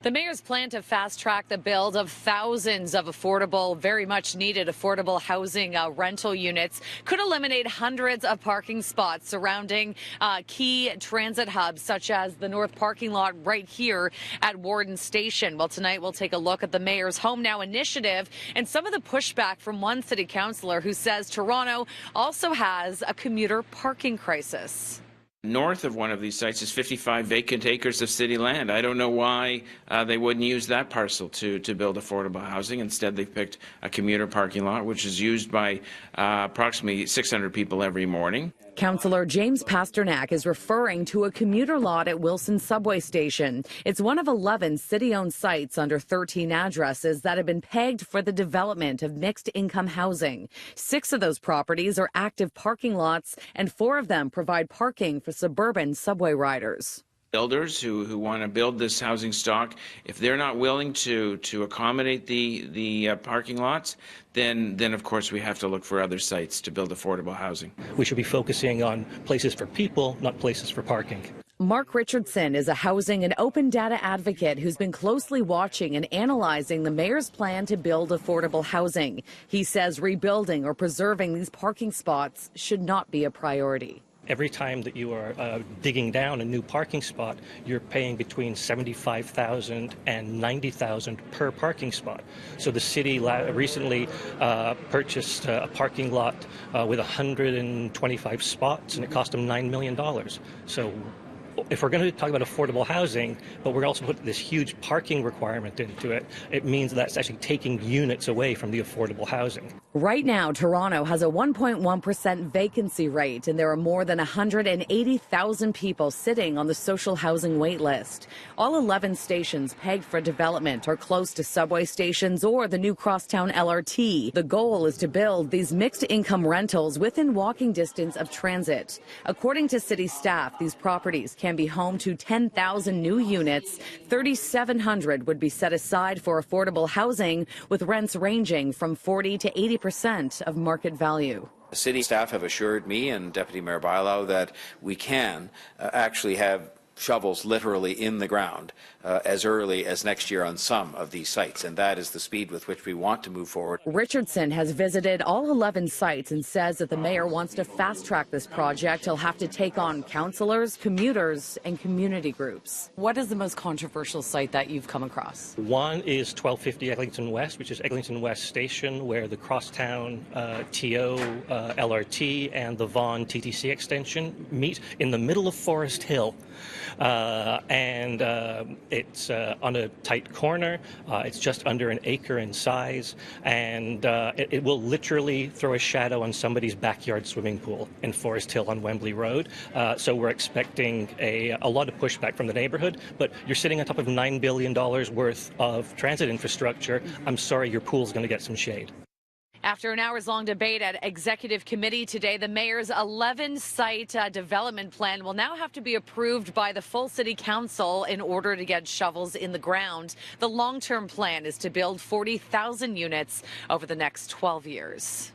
The mayor's plan to fast-track the build of thousands of affordable, very much needed affordable housing rental units could eliminate hundreds of parking spots surrounding key transit hubs, such as the north parking lot right here at Warden Station. Well, tonight we'll take a look at the mayor's Home Now initiative and some of the pushback from one city councillor who says Toronto also has a commuter parking crisis. North of one of these sites is 55 vacant acres of city land. I don't know why they wouldn't use that parcel to build affordable housing. Instead, they've picked a commuter parking lot, which is used by approximately 600 people every morning. Councillor James Pasternak is referring to a commuter lot at Wilson subway station. It's one of 11 city-owned sites under 13 addresses that have been pegged for the development of mixed-income housing. 6 of those properties are active parking lots, and 4 of them provide parking for suburban subway riders. Builders who want to build this housing stock, if they're not willing to accommodate the parking lots, then of course we have to look for other sites to build affordable housing. We should be focusing on places for people, not places for parking. Mark Richardson is a housing and open data advocate who's been closely watching and analyzing the mayor's plan to build affordable housing. He says rebuilding or preserving these parking spots should not be a priority. Every time that you are digging down a new parking spot, you're paying between $75,000 and $90,000 per parking spot. So the city recently purchased a parking lot with 125 spots, and it cost them $9 million. So if we're going to talk about affordable housing, but we're also putting this huge parking requirement into it, it means that's actually taking units away from the affordable housing. Right now, Toronto has a 1.1% vacancy rate, and there are more than 180,000 people sitting on the social housing wait list. All 11 stations pegged for development are close to subway stations or the new Crosstown LRT. The goal is to build these mixed-income rentals within walking distance of transit. According to city staff, these properties can be home to 10,000 new units. 3,700 would be set aside for affordable housing, with rents ranging from 40 to 80% of market value. City staff have assured me and Deputy Mayor Bailau that we can actually have shovels literally in the ground as early as next year on some of these sites, and that is the speed with which we want to move forward. Richardson has visited all 11 sites and says that the mayor wants to fast-track this project. He'll have to take on councillors, commuters, and community groups. What is the most controversial site that you've come across? One is 1250 Eglinton West, which is Eglinton West Station, where the Crosstown TO LRT and the Vaughan TTC extension meet in the middle of Forest Hill. It's on a tight corner. It's just under an acre in size, and it will literally throw a shadow on somebody's backyard swimming pool in Forest Hill on Wembley Road. So we're expecting a lot of pushback from the neighborhood, but you're sitting on top of $9 billion worth of transit infrastructure. I'm sorry, your pool's going to get some shade. After an hours-long debate at Executive Committee today, the mayor's 11-site development plan will now have to be approved by the full city council in order to get shovels in the ground. The long-term plan is to build 40,000 units over the next 12 years.